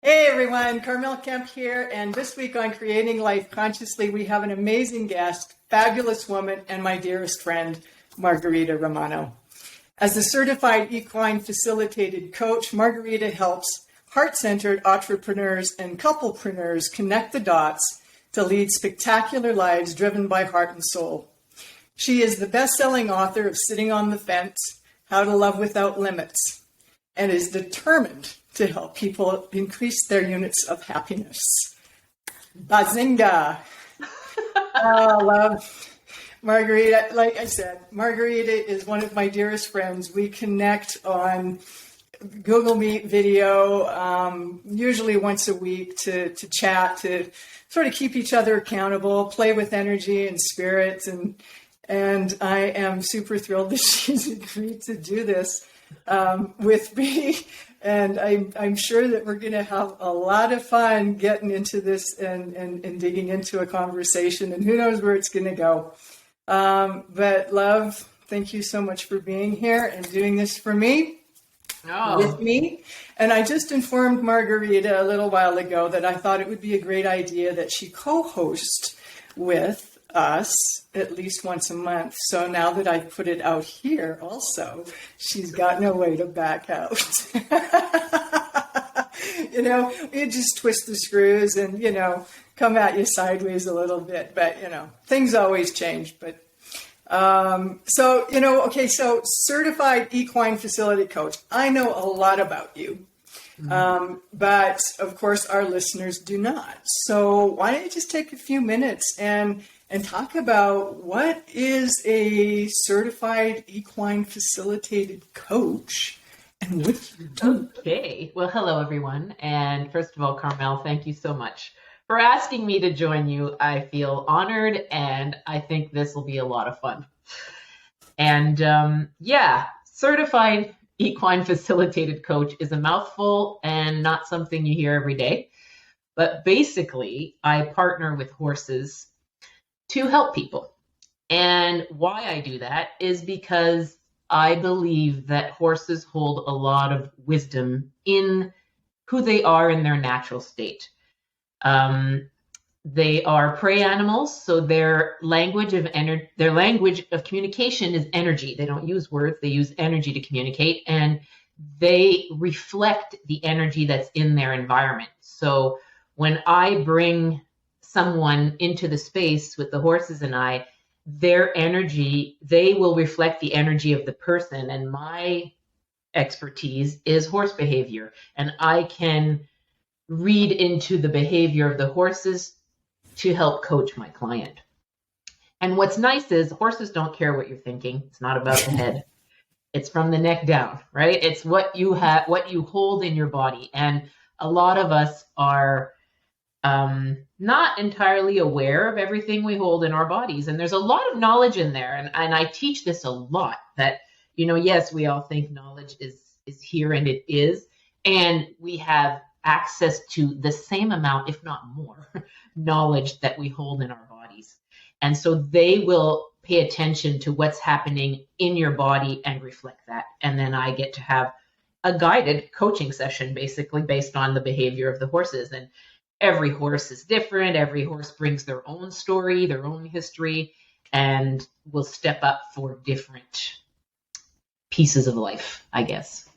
Hey everyone, Carmel Kemp here, and this week on Creating Life Consciously, we have an amazing guest, fabulous woman, and my dearest friend, Margarita Romano. As a certified equine facilitated coach, Margarita helps heart-centered entrepreneurs and couplepreneurs connect the dots to lead spectacular lives driven by heart and soul. She is the best-selling author of Sitting on the Fence, How to Love Without Limits, and is determined to help people increase their units of happiness. Bazinga! Oh, love Margarita. Like I said, Margarita is one of my dearest friends. We connect on Google Meet video, usually once a week to chat, to sort of keep each other accountable, play with energy and spirit. And I am super thrilled that she's agreed to do this with me. And I'm sure that we're going to have a lot of fun getting into this and digging into a conversation, and who knows where it's going to go. But love, thank you so much for being here and doing this for me, with me. And I just informed Margarita a little while ago that I thought it would be a great idea that she co-host with us at least once a month. So now that I've put it out here also, she's got no way to back out. You just twist the screws and, come at you sideways a little bit. But, things always change. But so certified equine facility coach. I know a lot about you. But of course our listeners do not. So why don't you just take a few minutes and talk about what is a certified equine facilitated coach and what you do. Okay. Well, hello, everyone. And first of all, Carmel, thank you so much for asking me to join you. I feel honored, and I think this will be a lot of fun. And certified equine facilitated coach is a mouthful and not something you hear every day. But basically, I partner with horses to help people. And why I do that is because I believe that horses hold a lot of wisdom in who they are in their natural state. They are prey animals, so their language of communication is energy. They don't use words, they use energy to communicate, and they reflect the energy that's in their environment. So when I bring someone into the space with the horses and I, their energy, they will reflect the energy of the person. And my expertise is horse behavior. And I can read into the behavior of the horses to help coach my client. And what's nice is horses don't care what you're thinking. It's not about the head. It's from the neck down, right? It's what you have, what you hold in your body. And a lot of us are not entirely aware of everything we hold in our bodies. And there's a lot of knowledge in there. And I teach this a lot that, yes, we all think knowledge is here, and it is. And we have access to the same amount, if not more, knowledge that we hold in our bodies. And so they will pay attention to what's happening in your body and reflect that. And then I get to have a guided coaching session, basically based on the behavior of the horses. And every horse is different. Every horse brings their own story, their own history, and will step up for different pieces of life, I guess.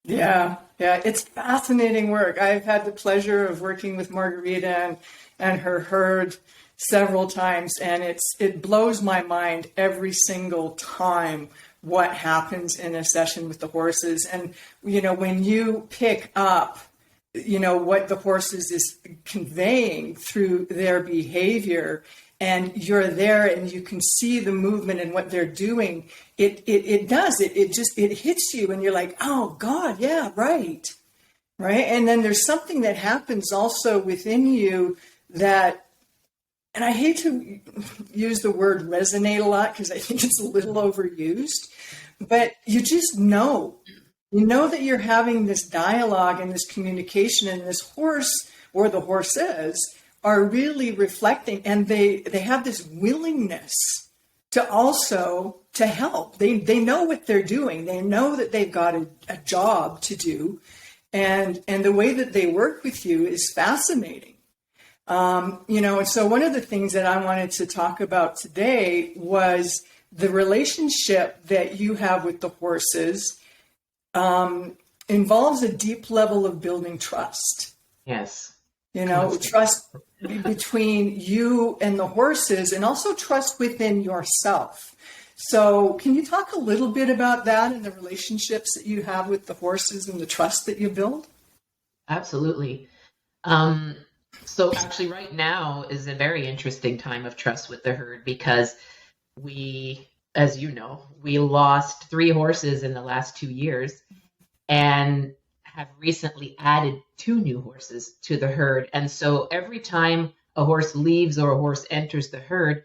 Yeah, it's fascinating work. I've had the pleasure of working with Margarita and her herd several times, and it blows my mind every single time what happens in a session with the horses. And, when you pick up what the horses is conveying through their behavior, and you're there and you can see the movement and what they're doing, it hits you and you're like, oh God, yeah, right. And then there's something that happens also within you that, and I hate to use the word resonate a lot because I think it's a little overused, but you just know. You know that you're having this dialogue and this communication, and this horse or the horses are really reflecting, and they have this willingness to also to help. They know what they're doing. They know that they've got a job to do, And the way that they work with you is fascinating. And so one of the things that I wanted to talk about today was the relationship that you have with the horses involves a deep level of building trust. Yes. Trust between you and the horses, and also trust within yourself. So can you talk a little bit about that and the relationships that you have with the horses and the trust that you build? Absolutely. So actually right now is a very interesting time of trust with the herd, because we, as you know, we lost 3 horses in the last 2 years and have recently added 2 new horses to the herd. And so every time a horse leaves or a horse enters the herd,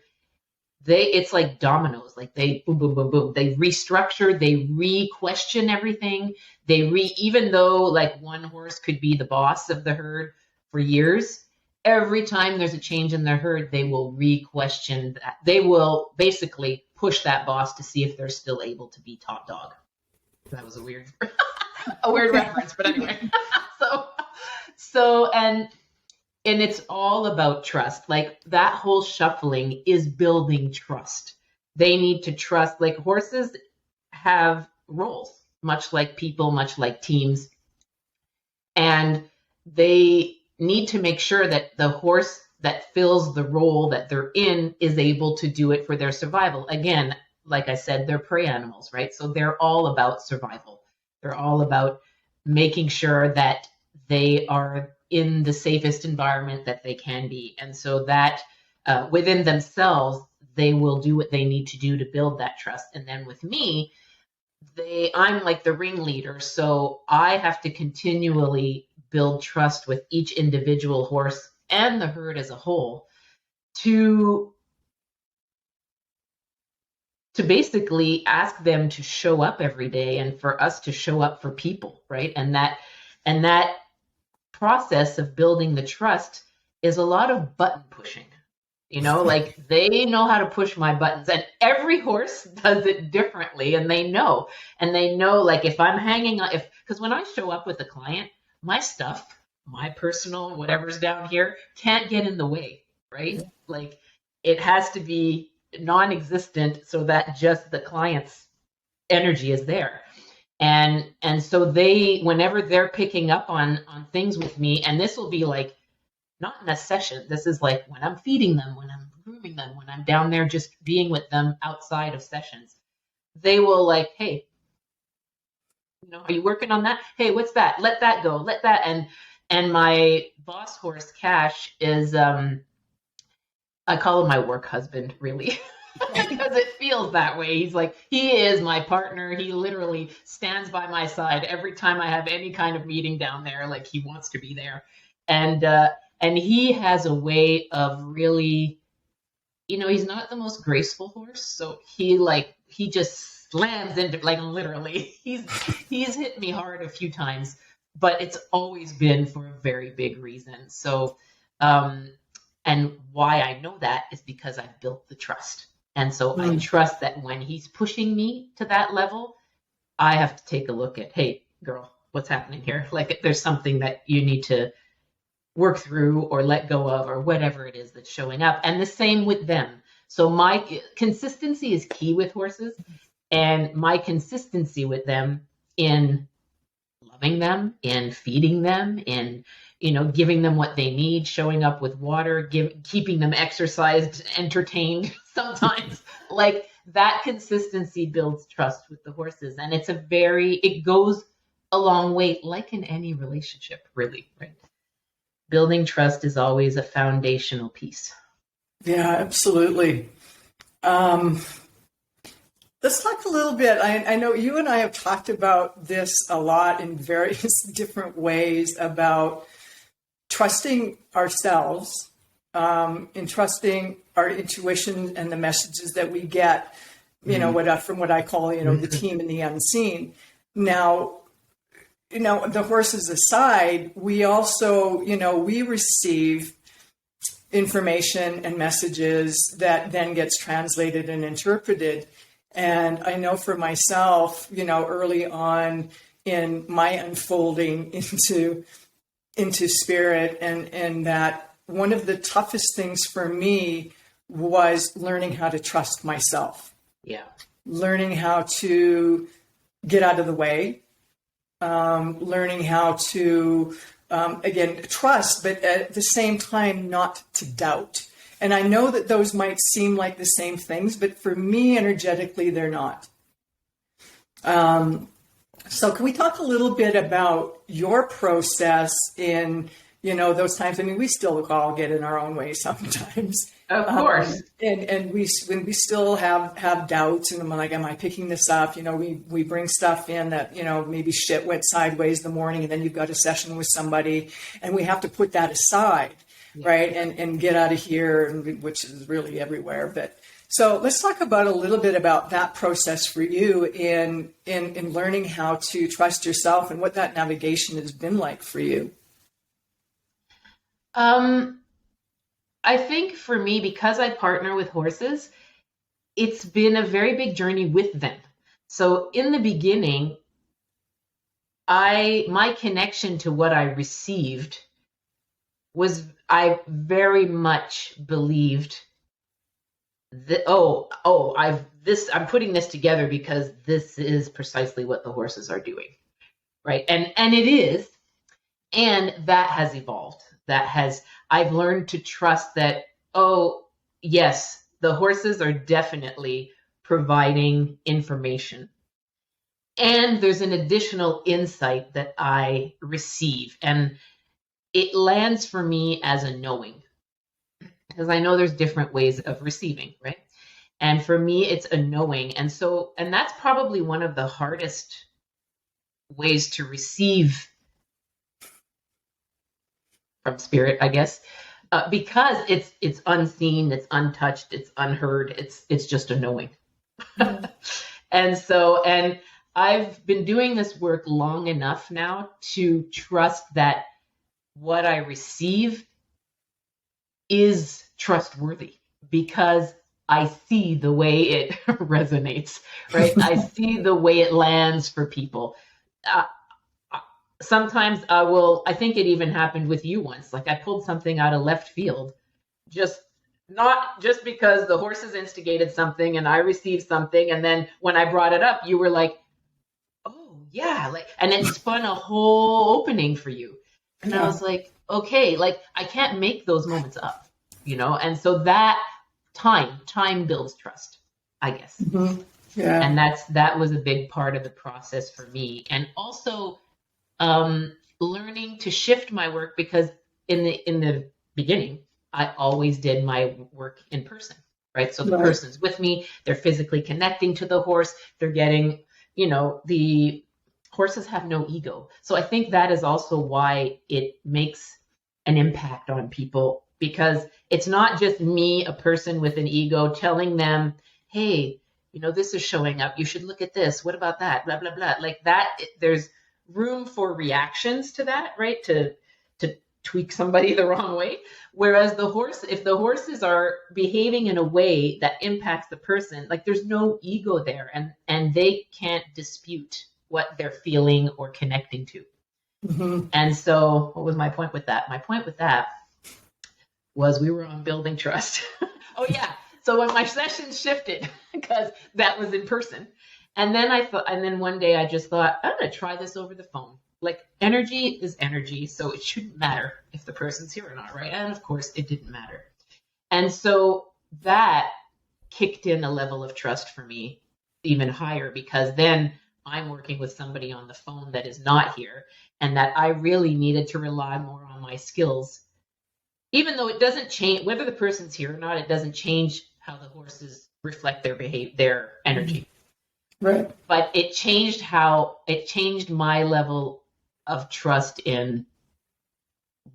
it's like dominoes, like they boom, boom, boom, boom. They restructure, they re-question everything. Even though like one horse could be the boss of the herd for years, every time there's a change in the herd, they will re-question that. They will basically push that boss to see if they're still able to be top dog. That was a weird reference, but anyway. And it's all about trust. Like that whole shuffling is building trust. They need to trust, like horses have roles, much like people, much like teams. And they need to make sure that the horse that fills the role that they're in is able to do it for their survival. Again, like I said, they're prey animals, right? So they're all about survival. They're all about making sure that they are in the safest environment that they can be. And so that within themselves, they will do what they need to do to build that trust. And then with me, I'm like the ringleader. So I have to continually build trust with each individual horse and the herd as a whole to basically ask them to show up every day and for us to show up for people, right? And that process of building the trust is a lot of button pushing. Like they know how to push my buttons, and every horse does it differently, and they know like if I'm hanging on, because when I show up with a client, my stuff, my personal whatever's down here can't get in the way, right? Like it has to be non-existent so that just the client's energy is there. And so whenever they're picking up on things with me, and this will be like, not in a session, this is like when I'm feeding them, when I'm grooming them, when I'm down there just being with them outside of sessions, they will like, hey, are you working on that? Hey, what's that? Let that go, let that. And my boss horse, Cash, is, I call him my work husband, really. Because it feels that way. He is my partner. He literally stands by my side every time I have any kind of meeting down there. Like he wants to be there. And he has a way of really, he's not the most graceful horse. So he just slams into, like literally, he's hit me hard a few times, but it's always been for a very big reason. So, and why I know that is because I've built the trust. And so I trust that when he's pushing me to that level, I have to take a look at, hey, girl, what's happening here? Like there's something that you need to work through or let go of or whatever it is that's showing up. And the same with them. So my consistency is key with horses, and my consistency with them in loving them, in feeding them, in giving them what they need, showing up with water, keeping them exercised, entertained sometimes. Like that consistency builds trust with the horses. And it goes a long way, like in any relationship, really, right? Building trust is always a foundational piece. Yeah, absolutely. Let's talk a little bit. I know you and I have talked about this a lot in various different ways about trusting ourselves, and trusting our intuition and the messages that we get, from what I call, the team and the unseen. Now, the horses aside, we also, we receive information and messages that then gets translated and interpreted. And I know for myself, early on in my unfolding into spirit, and that one of the toughest things for me was learning how to trust myself. Yeah. Learning how to get out of the way, learning how to, again, trust, but at the same time, not to doubt. And I know that those might seem like the same things, but for me, energetically, they're not. So can we talk a little bit about your process in, those times? I mean, we still all get in our own way sometimes. Of course. And we still have doubts, and I'm like, am I picking this up? We bring stuff in that, maybe shit went sideways the morning, and then you've got a session with somebody, and we have to put that aside, right? And get out of here, which is really everywhere. But so let's talk about a little bit about that process for you in learning how to trust yourself, and what that navigation has been like for you. I think for me, because I partner with horses, it's been a very big journey with them. So in the beginning, my connection to what I received was, I very much believed that, I'm putting this together because this is precisely what the horses are doing, right? And it is, and that has evolved. I've learned to trust that, yes, the horses are definitely providing information. And there's an additional insight that I receive, and it lands for me as a knowing, because I know there's different ways of receiving, right? And for me, it's a knowing. And that's probably one of the hardest ways to receive from spirit, I guess, because it's unseen, it's untouched, it's unheard, it's just a knowing. Mm-hmm. And I've been doing this work long enough now to trust that what I receive is trustworthy, because I see the way it resonates, right? I see the way it lands for people. Sometimes I think it even happened with you once. Like, I pulled something out of left field, not just because the horses instigated something and I received something. And then when I brought it up, you were like, oh yeah. And it spun a whole opening for you. And I was like, okay, I can't make those moments up, And so that time builds trust, I guess. Mm-hmm. Yeah. And that was a big part of the process for me. And also, learning to shift my work, because in the beginning, I always did my work in person, right? So the person's with me, they're physically connecting to the horse, they're getting, the horses have no ego. So I think that is also why it makes an impact on people, because it's not just me, a person with an ego, telling them, hey, this is showing up, you should look at this, what about that, blah, blah, blah. Like that, there's room for reactions to that, right? To tweak somebody the wrong way. Whereas if the horses are behaving in a way that impacts the person, there's no ego there, and they can't dispute what they're feeling or connecting to. Mm-hmm. And so what was my point with that? My point with that was we were on building trust. Oh yeah. So when my sessions shifted, because that was in person, and then one day I just thought, I'm going to try this over the phone. Energy is energy, so it shouldn't matter if the person's here or not, right? And of course, it didn't matter. And so that kicked in a level of trust for me even higher, because then I'm working with somebody on the phone that is not here, and that I really needed to rely more on my skills. Even though it doesn't change, whether the person's here or not, it doesn't change how the horses reflect their energy. Right. But it changed my level of trust in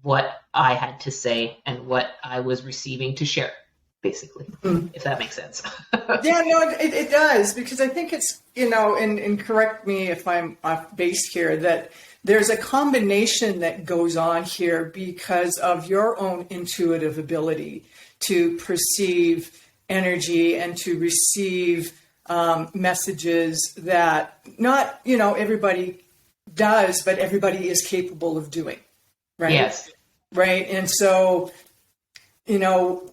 what I had to say and what I was receiving to share, basically, if that makes sense. Yeah, no, it does, because I think it's, and correct me if I'm off base here, that there's a combination that goes on here because of your own intuitive ability to perceive energy and to receive messages that not, everybody does, but everybody is capable of doing, right? Yes. Right. And so, you know,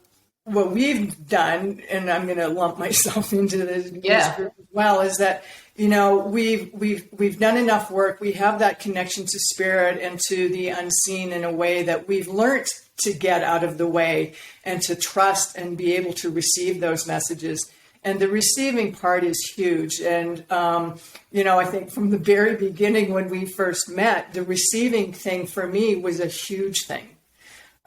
what we've done, and I'm going to lump myself into this group as well, is that, you know, we've done enough work. We have that connection to spirit and to the unseen in a way that we've learned to get out of the way and to trust and be able to receive those messages. And the receiving part is huge. And, you know, I think from the very beginning when we first met, the receiving thing for me was a huge thing.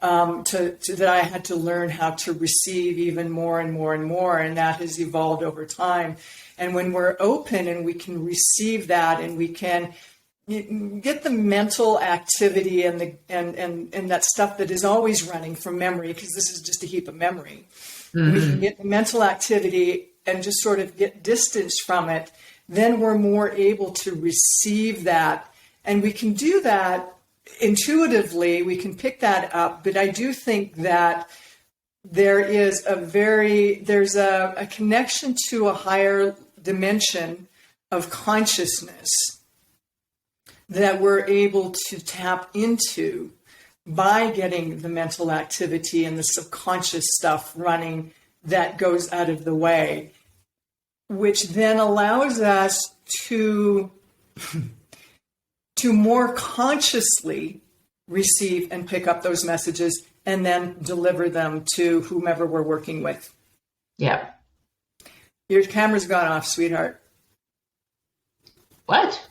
That I had to learn how to receive even more and more and more, and that has evolved over time. And when we're open and we can receive that, and we can get the mental activity and that stuff that is always running from memory, because this is just a heap of memory. We can get the mental activity and just sort of get distance from it. Then we're more able to receive that, and we can do that intuitively. We can pick that up, but I do think that there's a connection to a higher dimension of consciousness that we're able to tap into by getting the mental activity and the subconscious stuff running that goes out of the way, which then allows us to more consciously receive and pick up those messages and then deliver them to whomever we're working with. Yeah. Your camera's gone off, sweetheart. What?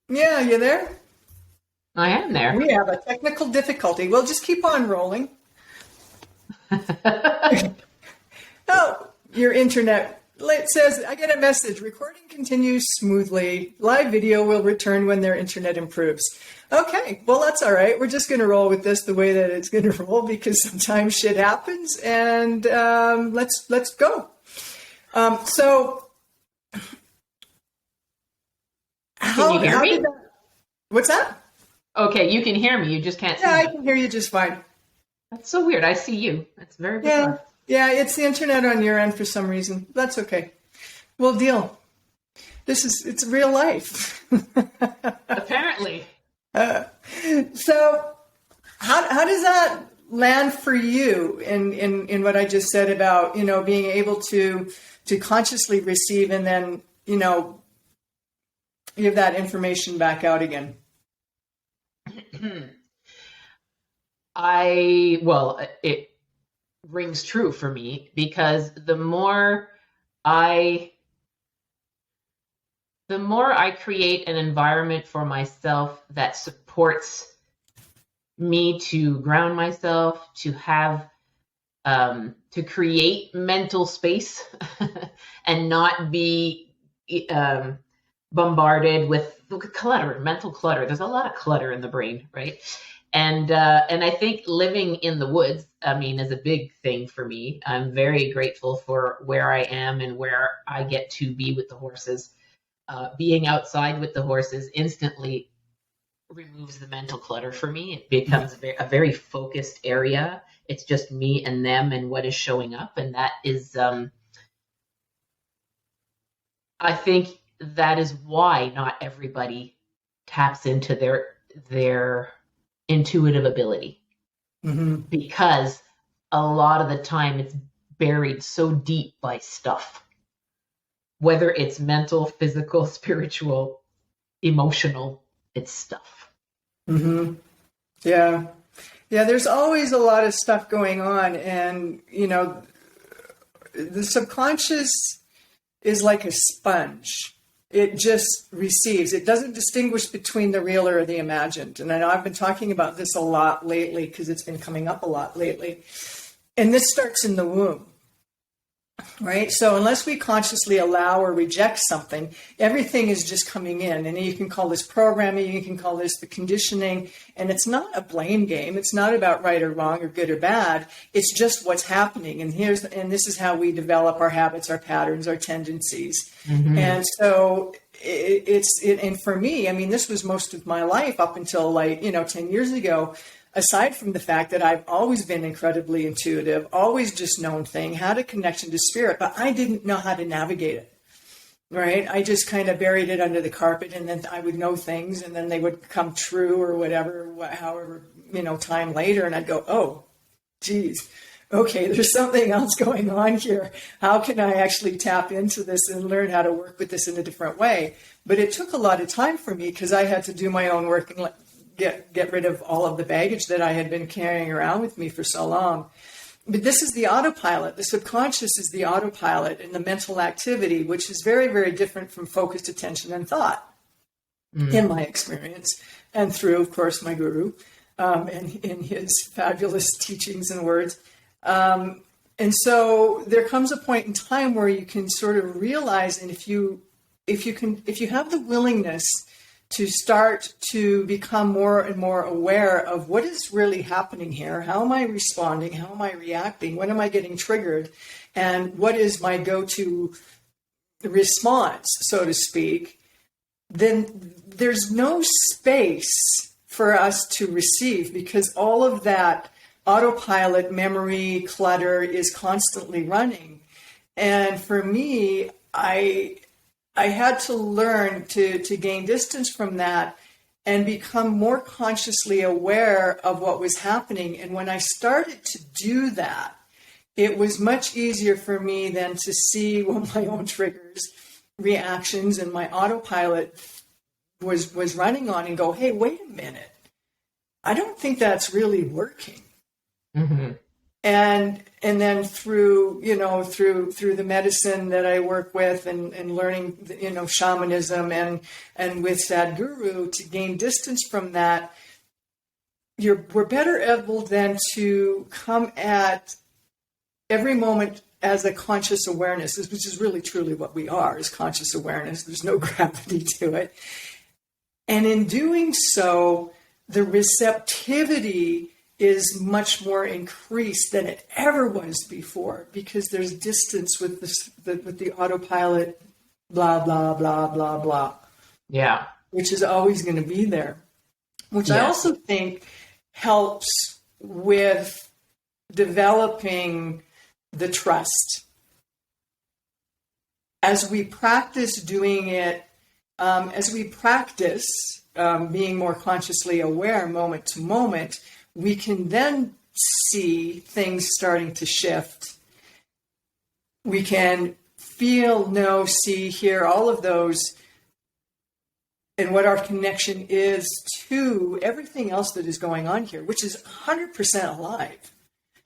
Yeah, you there? I am there. We have a technical difficulty. We'll just keep on rolling. Oh, your internet. It says, I get a message. Recording continues smoothly. Live video will return when their internet improves. Okay, well, that's all right. We're just going to roll with this the way that it's going to roll, because sometimes shit happens, and let's go. So, can you hear me? What's that? Okay, you can hear me. You just can't see me. Yeah, I can hear you just fine. That's so weird. I see you. That's very bizarre. Yeah, it's the internet on your end for some reason. That's okay. We'll deal. It's real life. Apparently. So how does that land for you in what I just said about, you know, being able to consciously receive and then, you know, give that information back out again? It rings true for me, because the more I create an environment for myself that supports me to ground myself, to have to create mental space and not be bombarded with clutter, mental clutter. There's a lot of clutter in the brain, right? And I think living in the woods, is a big thing for me. I'm very grateful for where I am and where I get to be with the horses. Being outside with the horses instantly removes the mental clutter for me. It becomes a very focused area. It's just me and them and what is showing up. And that is, I think that is why not everybody taps into their intuitive ability. Mm-hmm. Because a lot of the time it's buried so deep by stuff, whether it's mental, physical, spiritual, emotional, it's stuff. Mm-hmm. Yeah. There's always a lot of stuff going on, and you know, the subconscious is like a sponge. It just receives. It doesn't distinguish between the real or the imagined. And I know I've been talking about this a lot lately because it's been coming up a lot lately. And this starts in the womb, right? So unless we consciously allow or reject something, everything is just coming in. And you can call this programming, you can call this the conditioning. And it's not a blame game. It's not about right or wrong or good or bad. It's just what's happening. And this is how we develop our habits, our patterns, our tendencies. Mm-hmm. And so and for me, this was most of my life up until 10 years ago. Aside from the fact that I've always been incredibly intuitive, always just known thing, had a connection to spirit, but I didn't know how to navigate it. right? I just kind of buried it under the carpet, and then I would know things, and then they would come true or whatever, however, time later, and I'd go, oh, geez, okay, there's something else going on here. How can I actually tap into this and learn how to work with this in a different way? But it took a lot of time for me because I had to do my own work and get rid of all of the baggage that I had been carrying around with me for so long. But this is the autopilot. The subconscious is the autopilot and the mental activity, which is very, very different from focused attention and thought, in my experience, and through, of course, my guru and in his fabulous teachings and words. And so there comes a point in time where you can sort of realize, and if you have the willingness to start to become more and more aware of what is really happening here, how am I responding, how am I reacting, when am I getting triggered, and what is my go-to response, so to speak, then there's no space for us to receive, because all of that autopilot memory clutter is constantly running. And for me, I had to learn to gain distance from that and become more consciously aware of what was happening. And when I started to do that, it was much easier for me then to see what my own triggers, reactions, and my autopilot was running on, and go, hey, wait a minute. I don't think that's really working. Mm-hmm. And then through the medicine that I work with and learning, shamanism and with Sadhguru, to gain distance from that, we're better able then to come at every moment as a conscious awareness, which is really truly what we are, is conscious awareness. There's no gravity to it. And in doing so, the receptivity is much more increased than it ever was before, because there's distance with the autopilot, blah, blah, blah, blah, blah. Yeah. Which is always going to be there. Which I also think helps with developing the trust. As we practice doing it, being more consciously aware moment to moment, we can then see things starting to shift. We can feel, know, see, hear, all of those, and what our connection is to everything else that is going on here, which is 100% alive.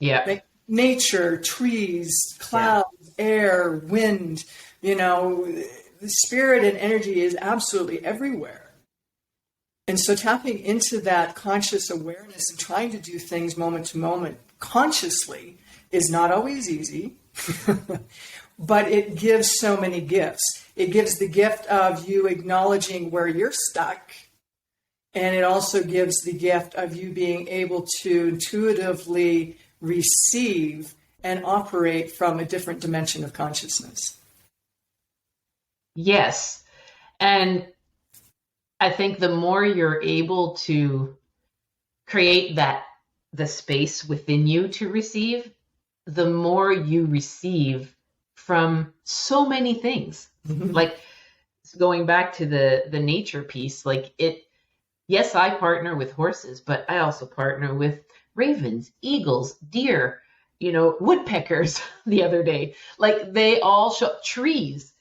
Yeah. Like nature, trees, clouds, air, wind, the spirit and energy is absolutely everywhere. And so tapping into that conscious awareness and trying to do things moment to moment consciously is not always easy, but it gives so many gifts. It gives the gift of you acknowledging where you're stuck, and it also gives the gift of you being able to intuitively receive and operate from a different dimension of consciousness. Yes. And I think the more you're able to create the space within you to receive, the more you receive from so many things. Mm-hmm. Like going back to the nature piece, yes, I partner with horses, but I also partner with ravens, eagles, deer, woodpeckers the other day. They all show trees.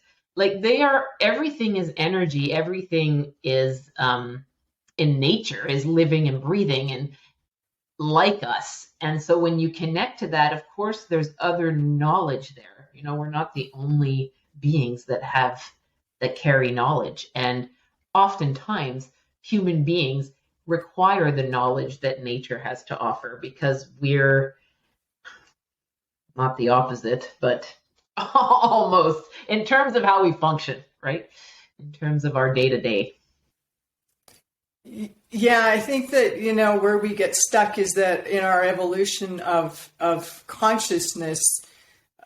Everything is energy. Everything is in nature is living and breathing and like us. And so when you connect to that, of course, there's other knowledge there. We're not the only beings that carry knowledge. And oftentimes human beings require the knowledge that nature has to offer, because we're not the opposite, but almost, in terms of how we function, right? In terms of our day-to-day. Yeah, I think that, where we get stuck is that in our evolution of consciousness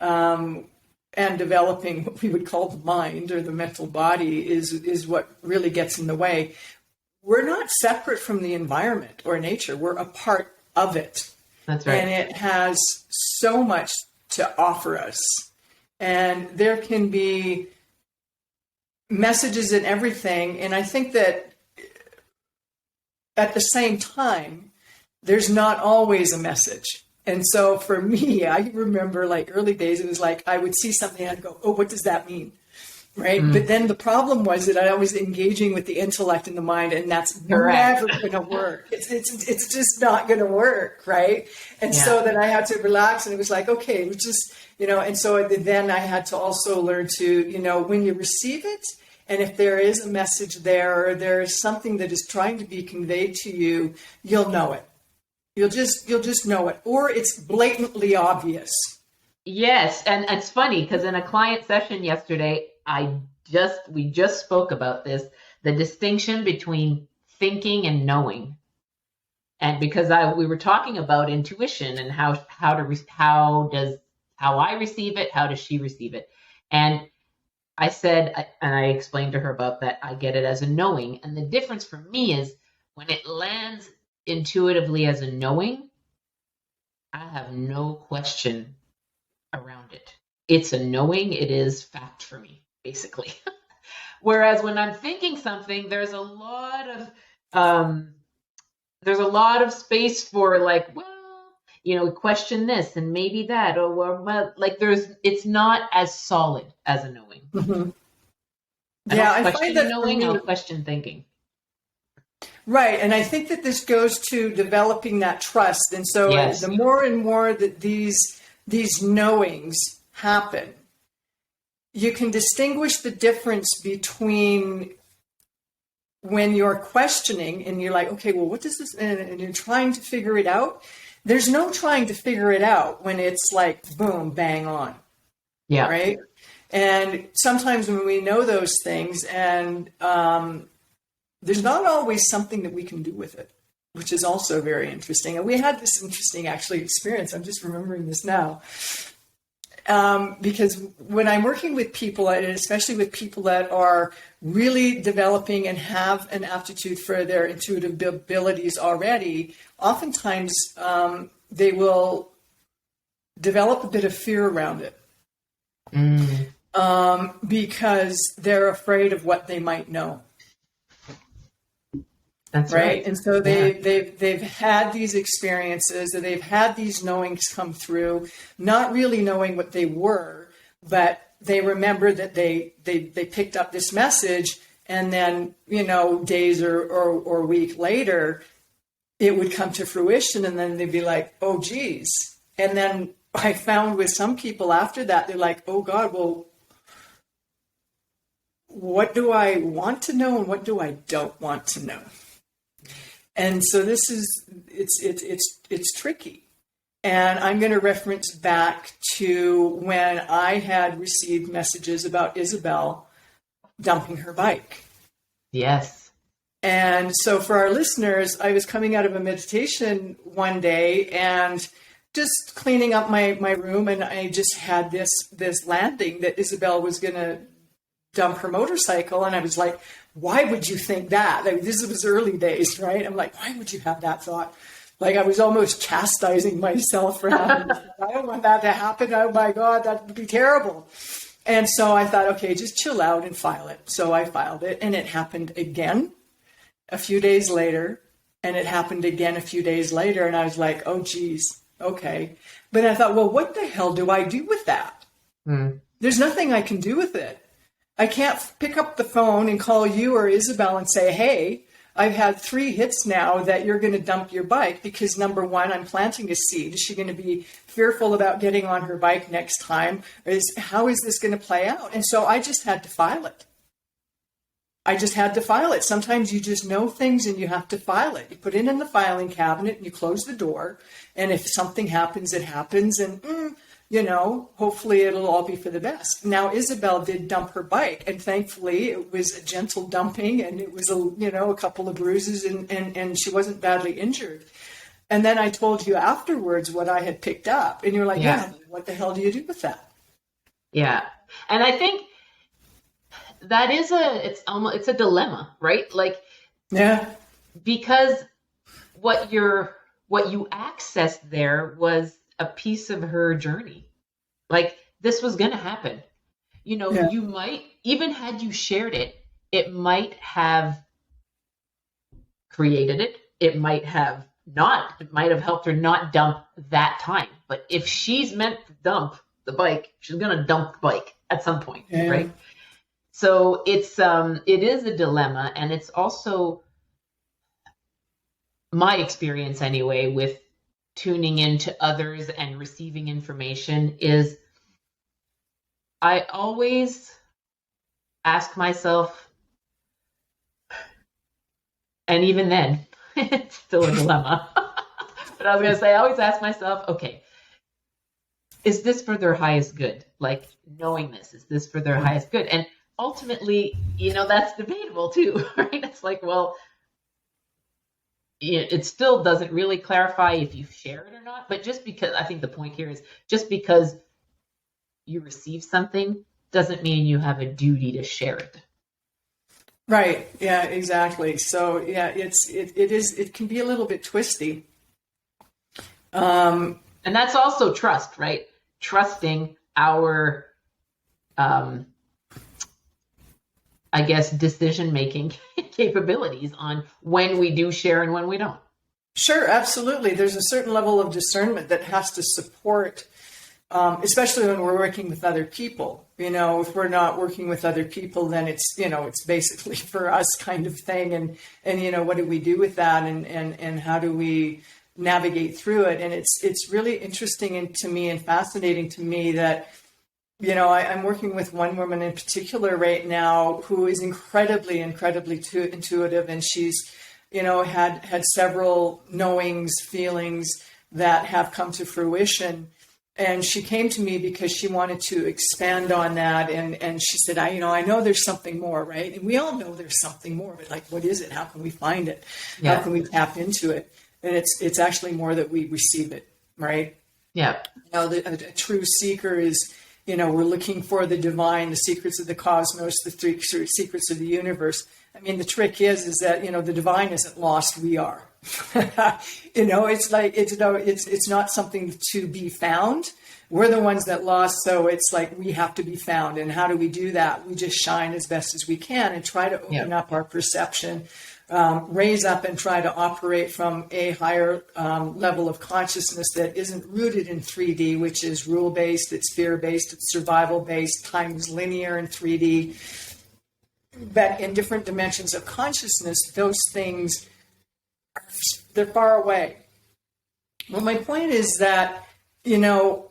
and developing what we would call the mind or the mental body is what really gets in the way. We're not separate from the environment or nature. We're a part of it. That's right. And it has so much to offer us. And there can be messages and everything. And I think that at the same time, there's not always a message. And so for me, I remember like early days, it was like I would see something and I'd go, oh, what does that mean? Right. But then the problem was that I was engaging with the intellect and the mind, and that's never going to work. It's just not going to work. Right. And so then I had to relax, and it was like, okay, it was just, and so then I had to also learn to, when you receive it, and if there is a message there, or there is something that is trying to be conveyed to you, you'll know it. You'll just know it, or it's blatantly obvious. Yes. And it's funny because in a client session yesterday, we just spoke about this, the distinction between thinking and knowing. And because we were talking about intuition and how I receive it, how does she receive it? And I said, and I explained to her about that, I get it as a knowing. And the difference for me is when it lands intuitively as a knowing, I have no question around it. It's a knowing, it is fact for me, basically. Whereas when I'm thinking something, there's a lot of space for like, well, question this and maybe that, or well, like it's not as solid as a knowing. Mm-hmm. I find that knowing, I'll question thinking. Right. And I think that this goes to developing that trust. And so the more and more that these knowings happen, you can distinguish the difference between when you're questioning and you're like, okay, well, what does this, and you're trying to figure it out. There's no trying to figure it out when it's like, boom, bang on. Yeah. Right. And sometimes when we know those things, and there's not always something that we can do with it, which is also very interesting. And we had this interesting actually experience. I'm just remembering this now. Because when I'm working with people, and especially with people that are really developing and have an aptitude for their intuitive abilities already, oftentimes they will develop a bit of fear around it. Because they're afraid of what they might know. That's right. And so they've had these experiences, or they've had these knowings come through, not really knowing what they were, but they remember that they picked up this message, and then, days or a week later, it would come to fruition, and then they'd be like, oh, geez. And then I found with some people after that, they're like, oh, God, well, what do I want to know and what do I don't want to know? And so this is, it's tricky. And I'm going to reference back to when I had received messages about Isabelle dumping her bike. Yes. And so for our listeners, I was coming out of a meditation one day and just cleaning up my room, and I just had this landing that Isabelle was going to dump her motorcycle. And I was like, why would you think that? Like, this was early days, right? I'm like, why would you have that thought? Like, I was almost chastising myself for having this. I don't want that to happen. Oh my God, that would be terrible. And so I thought, okay, just chill out and file it. So I filed it, and it happened again a few days later, and it happened again a few days later. And I was like, oh geez, okay. But I thought, well, what the hell do I do with that? There's nothing I can do with it. I can't pick up the phone and call you or Isabelle and say, hey, I've had 3 hits now that you're going to dump your bike because, number one, I'm planting a seed. Is she going to be fearful about getting on her bike next time? How is this going to play out? And so I just had to file it. Sometimes you just know things and you have to file it. You put it in the filing cabinet and you close the door. And if something happens, it happens. And hopefully it'll all be for the best. Now, Isabelle did dump her bike, and thankfully it was a gentle dumping, and it was a couple of bruises, and she wasn't badly injured. And then I told you afterwards what I had picked up, and you're like, yeah, what the hell do you do with that? Yeah. And I think that is it's a dilemma, right? Like, yeah, because what you accessed there was a piece of her journey. Like, this was going to happen. You know, Yeah. you might, even had you shared it, it might have created it. It might have not, it might have helped her not dump that time. But if she's meant to dump the bike, she's going to dump the bike at some point, Yeah. right? So it is a dilemma, and it's also my experience anyway with tuning into others and receiving information is I always ask myself, and even then, it's still a dilemma. But I was going to say, I always ask myself, okay, is this for their highest good? Like, knowing this, is this for their highest good? And ultimately, you know, that's debatable too, right? It's like, well, it still doesn't really clarify if you share it or not. But just because, I think the point here is, just because you receive something doesn't mean you have a duty to share it. Right. Yeah, exactly. So yeah, it can be a little bit twisty. And that's also trust, right? Trusting our, I guess, decision-making capabilities on when we do share and when we don't. Sure, absolutely. There's a certain level of discernment that has to support, especially when we're working with other people. You know, if we're not working with other people, then it's, you know, it's basically for us kind of thing. And you know, what do we do with that? And how do we navigate through it? And it's really interesting to me and fascinating to me that, you know, I'm working with one woman in particular right now who is incredibly intuitive, and she's, you know, had several knowings, feelings that have come to fruition. And she came to me because she wanted to expand on that. And she said, I know there's something more, right? And we all know there's something more, but like, what is it? How can we find it? Yeah. How can we tap into it? And it's actually more that we receive it, right? Yeah. You know, a true seeker is, you know, we're looking for the divine, the secrets of the cosmos, the three secrets of the universe. I mean, the trick is that, you know, the divine isn't lost, we are. You know, it's like, it's not something to be found. We're the ones that lost, so it's like we have to be found. And how do we do that? We just shine as best as we can and try to open up our perception, raise up and try to operate from a higher level of consciousness that isn't rooted in 3D, which is rule-based, it's fear-based, it's survival-based, time is linear in 3D. But in different dimensions of consciousness, those things, they're far away. Well, my point is that, you know,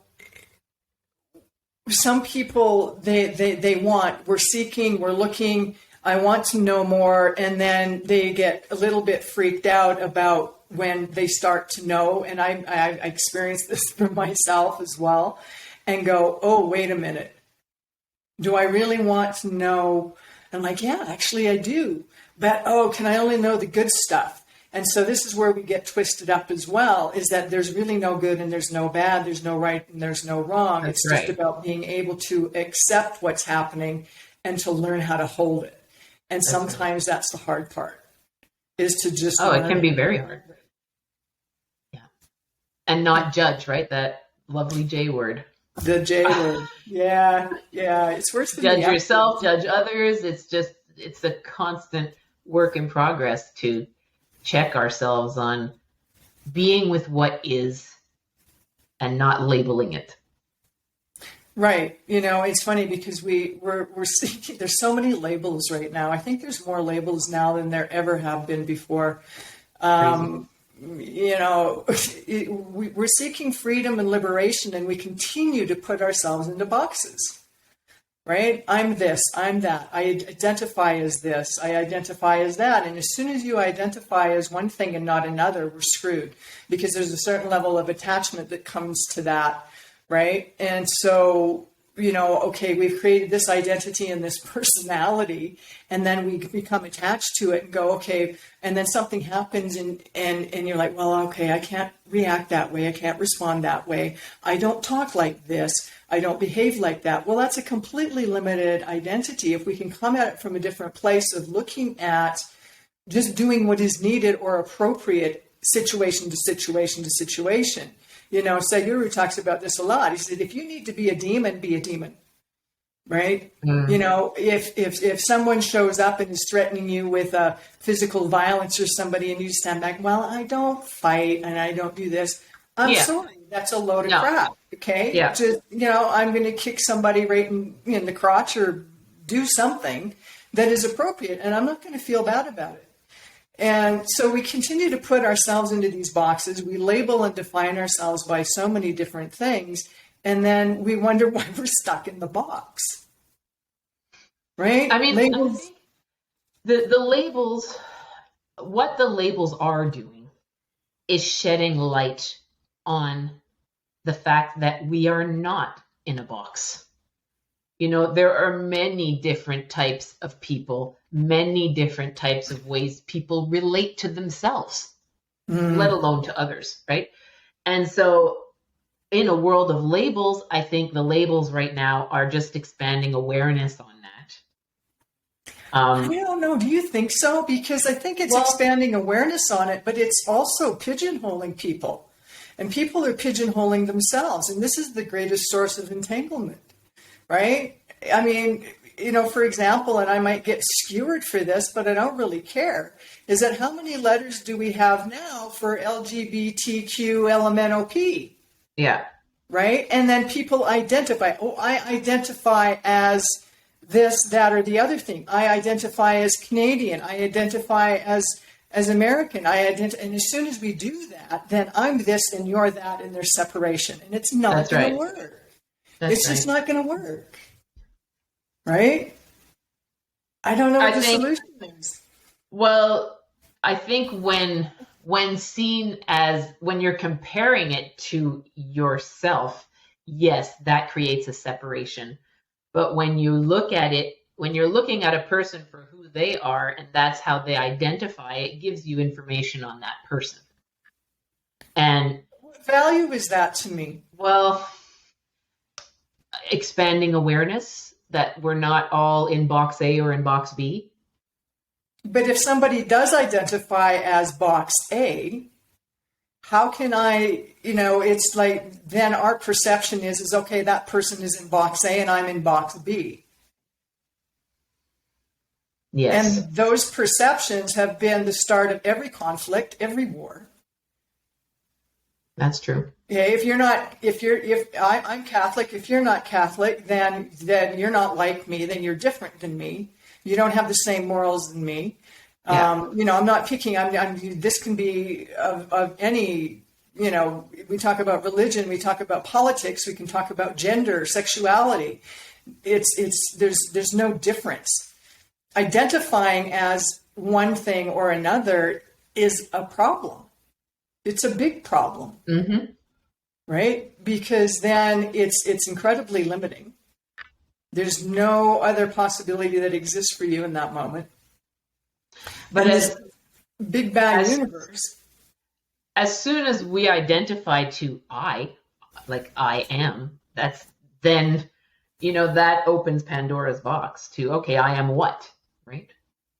some people, we're seeking, we're looking, I want to know more, and then they get a little bit freaked out about when they start to know, and I experienced this for myself as well, and go, oh, wait a minute. Do I really want to know? I'm like, yeah, actually I do. But, can I only know the good stuff? And so this is where we get twisted up as well, is that there's really no good and there's no bad, there's no right and there's no wrong. That's it's just about being able to accept what's happening and to learn how to hold it. And sometimes that's the hard part, is to just it can be very hard. Yeah. And not judge, right? That lovely J word. The J word. Yeah. It's worse than judge yourself, judge others. It's a constant work in progress to check ourselves on being with what is and not labeling it. Right. You know, it's funny because we're seeking, there's so many labels right now. I think there's more labels now than there ever have been before. You know, we're seeking freedom and liberation, and we continue to put ourselves into boxes. Right? I'm this, I'm that. I identify as this, I identify as that. And as soon as you identify as one thing and not another, we're screwed, because there's a certain level of attachment that comes to that. Right? And so, you know, okay, we've created this identity and this personality, and then we become attached to it and go, okay, and then something happens and you're like, well, okay, I can't react that way. I can't respond that way. I don't talk like this. I don't behave like that. Well, that's a completely limited identity. If we can come at it from a different place of looking at just doing what is needed or appropriate situation to situation to situation. You know, Sadhguru talks about this a lot. He said, if you need to be a demon, be a demon. right? Mm. You know, if someone shows up and is threatening you with physical violence or somebody, and you stand back, well, I don't fight and I don't do this. I'm Yeah. sorry, that's a load of No. crap. Okay, Yeah. just, you know, I'm going to kick somebody right in the crotch or do something that is appropriate, and I'm not going to feel bad about it. And so we continue to put ourselves into these boxes. We label and define ourselves by so many different things, and then we wonder why we're stuck in the box. Right? I mean, Labels. I think the labels, what the labels are doing is shedding light on the fact that we are not in a box. You know, there are many different types of people, many different types of ways people relate to themselves, let alone to others, right? And so in a world of labels, I think the labels right now are just expanding awareness on that. I don't know. Do you think so? Because I think it's expanding awareness on it, but it's also pigeonholing people. And people are pigeonholing themselves. And this is the greatest source of entanglement, right? I mean, you know, for example, and I might get skewered for this, but I don't really care, is that how many letters do we have now for LGBTQ LMNOP? Yeah. Right? And then people identify, oh, I identify as this, that, or the other thing. I identify as Canadian. I identify as American. And as soon as we do that, then I'm this and you're that, and there's separation. And it's not going to work. It's just not going to work. Right? I don't know what the solution is. Well, I think when seen as, when you're comparing it to yourself, yes, that creates a separation. But when you look at it, when you're looking at a person for who they are, and that's how they identify, it gives you information on that person. And what value is that to me? Well, expanding awareness that we're not all in box A or in box B. But if somebody does identify as box A, how can I, you know, it's like then our perception is okay, that person is in box A and I'm in box B. Yes. And those perceptions have been the start of every conflict, every war. That's true. Yeah, if I'm Catholic, if you're not Catholic, then you're not like me, then you're different than me. You don't have the same morals than me. Yeah. You know, I'm not picking, this can be of any, you know, we talk about religion, we talk about politics, we can talk about gender, sexuality. There's no difference. Identifying as one thing or another is a problem. It's a big problem, right? Because then it's incredibly limiting. There's no other possibility that exists for you in that moment. But as big bang universe, as soon as we identify to I, like I am, that's then, you know, that opens Pandora's box to, okay, I am what, right?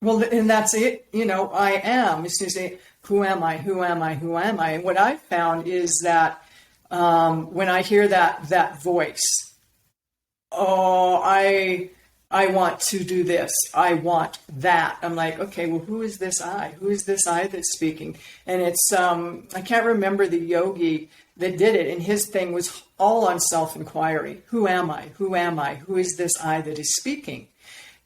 Well, and that's it. You know, I am. As soon as you say, who am I? Who am I? Who am I? And what I've found is that when I hear that voice, oh, I want to do this. I want that. I'm like, okay, well, who is this I? Who is this I that's speaking? And it's, I can't remember the yogi that did it. And his thing was all on self-inquiry. Who am I? Who am I? Who is this I that is speaking?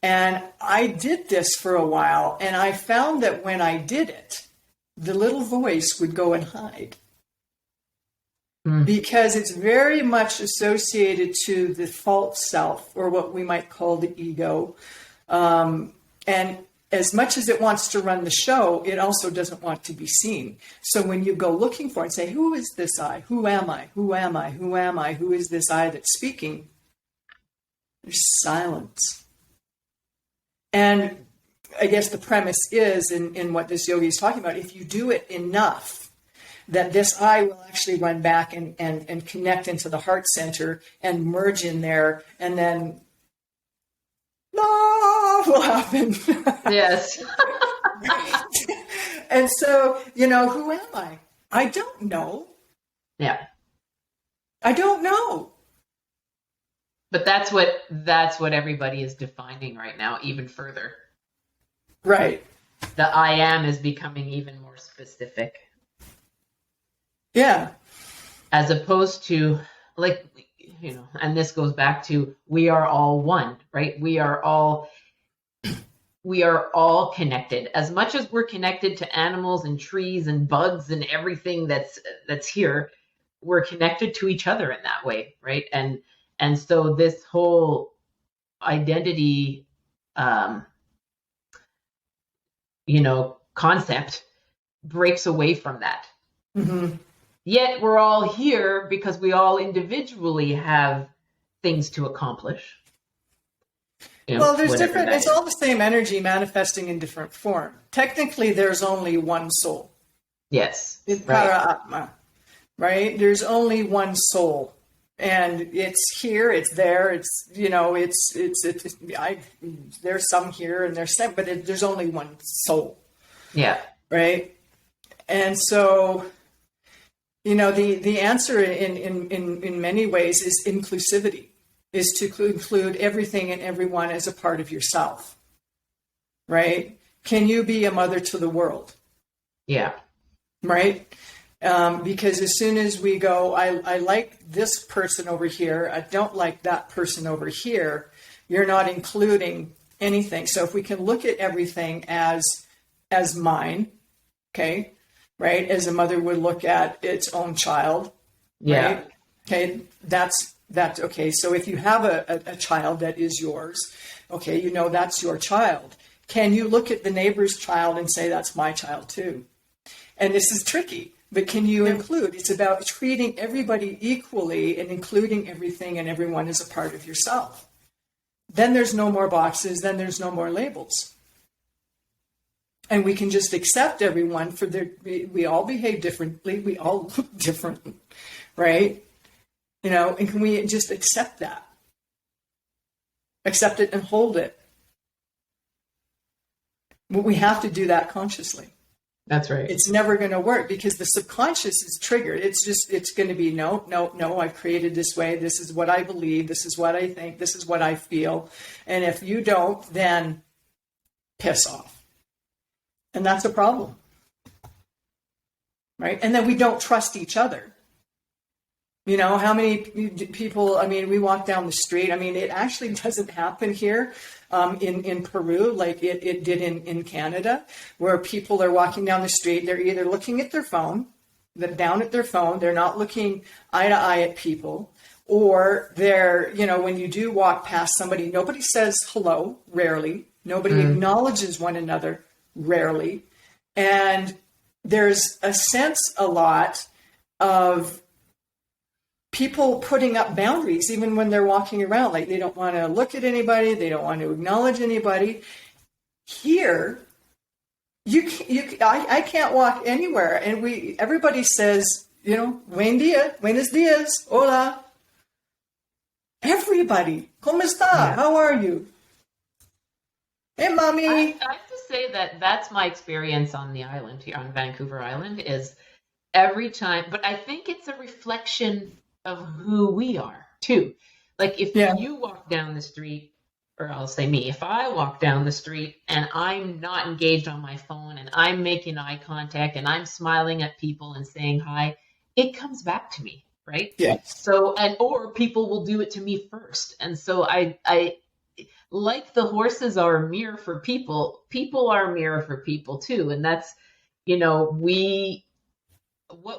And I did this for a while. And I found that when I did it, the little voice would go and hide. Because it's very much associated to the false self, or what we might call the ego. And as much as it wants to run the show, it also doesn't want to be seen. So when you go looking for it and say, who is this I? Who am I? Who am I? Who am I? Who is this I that's speaking? There's silence. And I guess the premise is, in what this yogi is talking about, if you do it enough, that this I will actually run back and connect into the heart center and merge in there, and then will happen. Yes. And so, you know, who am I? I don't know. Yeah. I don't know. But that's what everybody is defining right now, even further. Right. The I am is becoming even more specific. Yeah. As opposed to, like, and this goes back to, we are all one, right? We are all connected. As much as we're connected to animals and trees and bugs and everything that's here, we're connected to each other in that way, right? And so this whole identity, concept breaks away from that. Mm-hmm. Yet we're all here because we all individually have things to accomplish. Well, there's different, it's all the same energy manifesting in different form. Technically, there's only one soul. Yes. It's para-atma, right? There's only one soul. And it's here, it's there, there's some here and there's some, but there's only one soul. Yeah. Right? And so, the answer in many ways is inclusivity, is to include everything and everyone as a part of yourself. Right? Can you be a mother to the world? Yeah. Right? Because as soon as we go, I like this person over here, I don't like that person over here, you're not including anything. So if we can look at everything as mine, okay, right? As a mother would look at its own child, yeah. Right? Okay, that's okay. So if you have a child that is yours, okay, that's your child. Can you look at the neighbor's child and say, that's my child too? And this is tricky. But can you include? It's about treating everybody equally and including everything and everyone as a part of yourself. Then there's no more boxes. Then there's no more labels. And we can just accept everyone for we all behave differently. We all look different, right? And can we just accept that? Accept it and hold it. But we have to do that consciously. That's right. It's never going to work because the subconscious is triggered. It's going to be, no, I've created this way. This is what I believe. This is what I think. This is what I feel. And if you don't, then piss off. And that's a problem. Right? And then we don't trust each other. How many people, we walk down the street. It actually doesn't happen here in Peru like it did in Canada, where people are walking down the street. They're either looking at their phone, down at their phone. They're not looking eye to eye at people. Or they're, when you do walk past somebody, nobody says hello, rarely. Nobody acknowledges one another, rarely. And there's a sense a lot of people putting up boundaries, even when they're walking around, like they don't want to look at anybody. They don't want to acknowledge anybody. Here, I can't walk anywhere. And everybody says, buen día, buenos días, hola. Everybody, ¿cómo está? Yeah. How are you? Hey, mommy. I have to say that's my experience on the island here, on Vancouver Island, is every time, but I think it's a reflection of who we are too. Like if you walk down the street, or I'll say me, if I walk down the street and I'm not engaged on my phone and I'm making eye contact and I'm smiling at people and saying hi, it comes back to me, right? Yes. So, or people will do it to me first. And so I like the horses are a mirror for people, people are a mirror for people too. And that's, what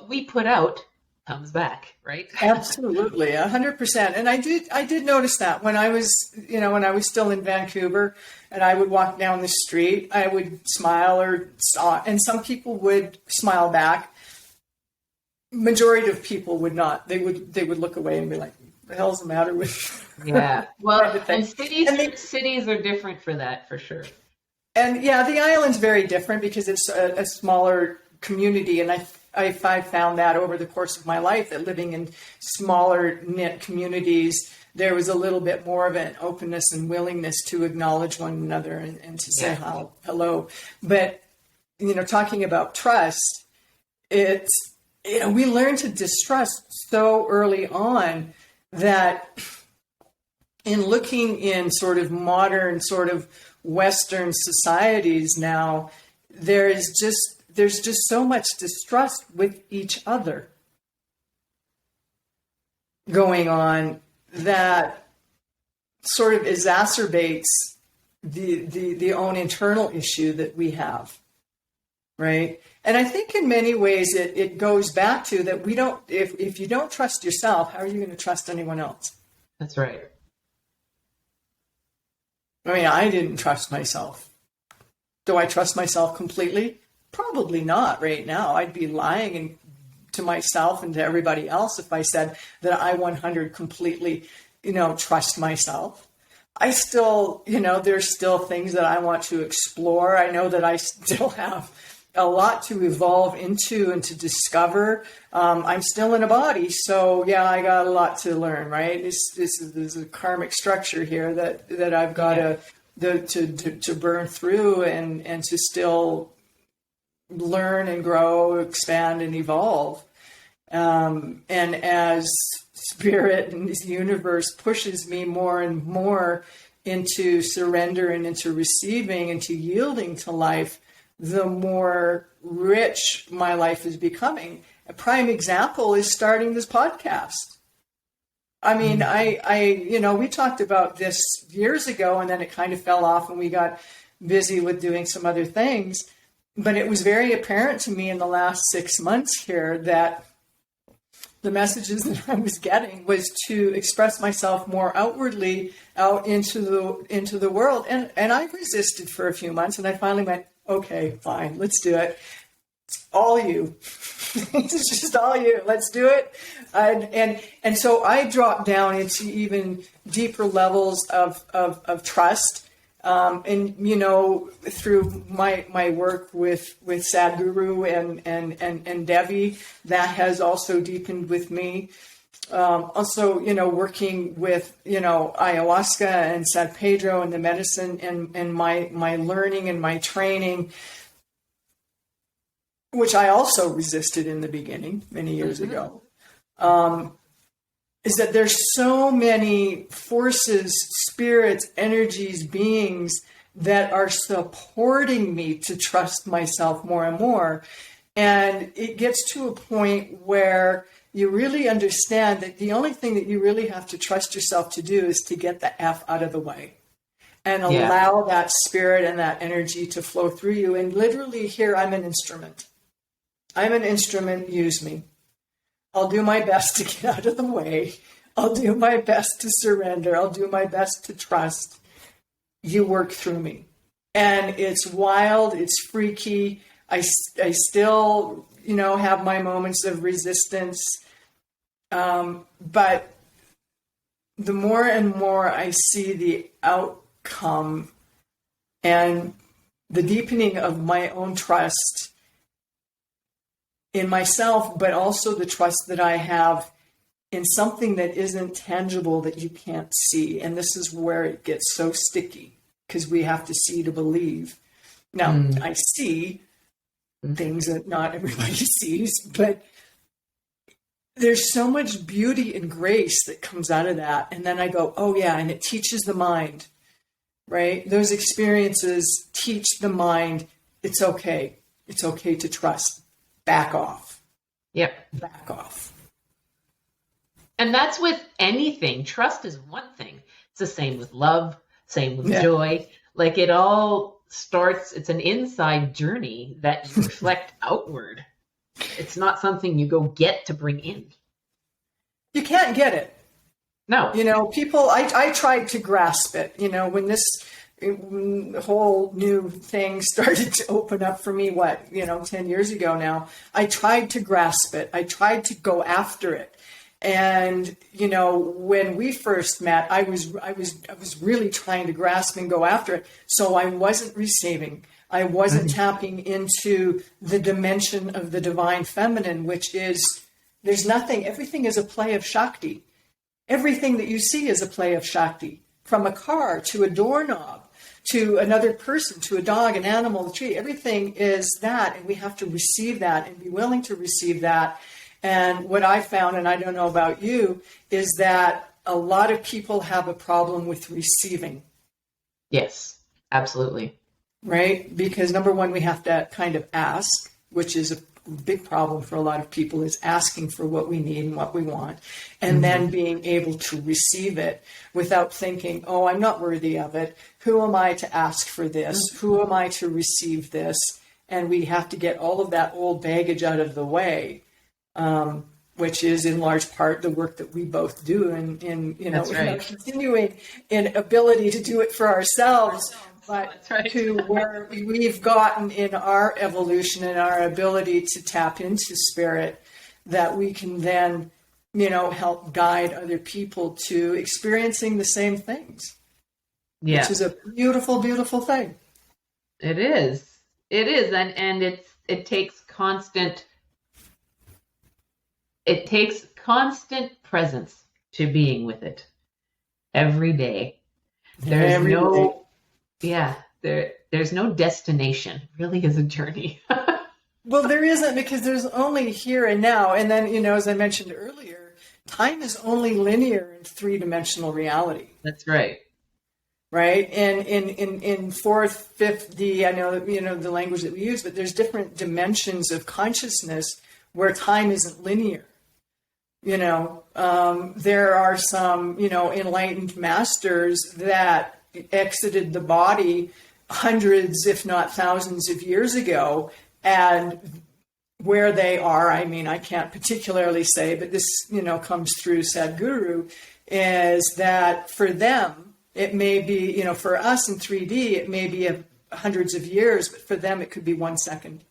we put out comes back, right? Absolutely, 100%. And I did notice that when I was still in Vancouver, and I would walk down the street, I would smile and some people would smile back. Majority of people would not. They would look away and be like, "The hell's the matter with?" Yeah. Well, and cities are different for that, for sure. And the island's very different because it's a smaller community, and I found that over the course of my life, that living in smaller knit communities, there was a little bit more of an openness and willingness to acknowledge one another and to say hello. But, talking about trust, it's, we learn to distrust so early on that in looking in sort of modern, sort of Western societies now, there's just so much distrust with each other going on that sort of exacerbates the own internal issue that we have, right? And I think in many ways it goes back to that we don't, if you don't trust yourself, how are you going to trust anyone else? That's right. I mean, I didn't trust myself. Do I trust myself completely? Probably not right now. I'd be lying to myself and to everybody else if I said that I 100 completely, trust myself. I still, there's still things that I want to explore. I know that I still have a lot to evolve into and to discover. I'm still in a body, so yeah, I got a lot to learn, right? There's a karmic structure here that I've got to burn through and to still learn and grow, expand and evolve. And as spirit and this universe pushes me more and more into surrender and into receiving and to yielding to life, the more rich my life is becoming. A prime example is starting this podcast. I mean, we talked about this years ago, and then it kind of fell off and we got busy with doing some other things. But it was very apparent to me in the last 6 months here that the messages that I was getting was to express myself more outwardly out into the world. And I resisted for a few months, and I finally went, okay, fine, let's do it. It's all you. It's just all you. Let's do it. And so I dropped down into even deeper levels of trust. Through my work with Sadhguru and Devi, that has also deepened with me. Also, working with, ayahuasca and San Pedro and the medicine and my learning and my training, which I also resisted in the beginning many years ago, is that there's so many forces, spirits, energies, beings that are supporting me to trust myself more and more. And it gets to a point where you really understand that the only thing that you really have to trust yourself to do is to get the F out of the way and allow that spirit and that energy to flow through you. And literally here, I'm an instrument. I'm an instrument, use me. I'll do my best to get out of the way. I'll do my best to surrender. I'll do my best to trust. You work through me. And it's wild. It's freaky. I still, have my moments of resistance. But the more and more I see the outcome and the deepening of my own trust in myself, but also the trust that I have in something that isn't tangible, that you can't see. And this is where it gets so sticky, because we have to see to believe. Now, I see things that not everybody sees, but there's so much beauty and grace that comes out of that. And then I go, oh yeah, and it teaches the mind, right? Those experiences teach the mind, it's okay. It's okay to trust. Back off. Yep. Back off. And that's with anything. Trust is one thing. It's the same with love, same with joy. Like it all starts, it's an inside journey that you reflect outward. It's not something you go get to bring in. You can't get it. No. People, I tried to grasp it, when this whole new thing started to open up for me, 10 years ago now, I tried to grasp it. I tried to go after it. And, when we first met, I was really trying to grasp and go after it. So I wasn't receiving. I wasn't tapping into the dimension of the divine feminine, which is, there's nothing, everything is a play of Shakti. Everything that you see is a play of Shakti, from a car to a doorknob, to another person, to a dog, an animal, a tree. Everything is that, and we have to receive that and be willing to receive that. And what I found, and I don't know about you, is that a lot of people have a problem with receiving. Yes, absolutely. Right? Because number one, we have to kind of ask, which is a big problem for a lot of people, is asking for what we need and what we want, and then being able to receive it without thinking, oh, I'm not worthy of it. Who am I to ask for this? Who am I to receive this? And we have to get all of that old baggage out of the way, which is in large part the work that we both do, and in our continuing in ability to do it for ourselves. But to where we've gotten in our evolution and our ability to tap into spirit, that we can then, help guide other people to experiencing the same things. Yeah. Which is a beautiful, beautiful thing. It is. It is. And it takes constant presence to being with it every day. There's no destination. It really is a journey. Well, there isn't, because there's only here and now. And then, as I mentioned earlier, time is only linear in three-dimensional reality. That's right. Right? And in fourth, fifth D, I know, the language that we use, but there's different dimensions of consciousness where time isn't linear. There are some, enlightened masters that exited the body hundreds, if not thousands of years ago, and where they are, I can't particularly say, but this, comes through Sadhguru, is that for them, it may be, for us in 3D, it may be hundreds of years, but for them, it could be 1 second.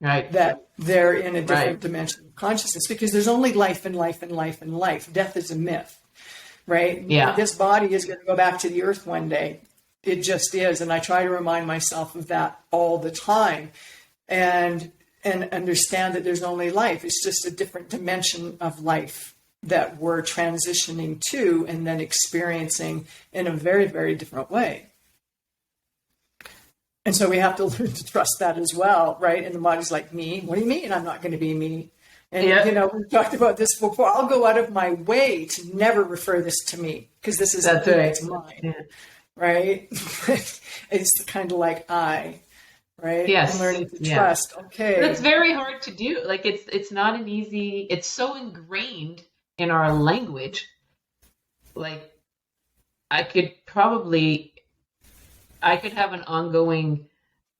Right. That they're in a different dimension of consciousness, because there's only life and life and life and life. Death is a myth. Right? Yeah. This body is going to go back to the earth one day. It just is. And I try to remind myself of that all the time, and understand that there's only life. It's just a different dimension of life that we're transitioning to and then experiencing in a very, very different way. And so we have to learn to trust that as well, right? And the body's like, me? What do you mean I'm not going to be me? And, we've talked about this before. I'll go out of my way to never refer this to me, because this is mine, right? It's kind of like right? Yes. And learning to trust. Okay. But it's very hard to do. Like, it's not an easy, it's so ingrained in our language. Like, I could have an ongoing,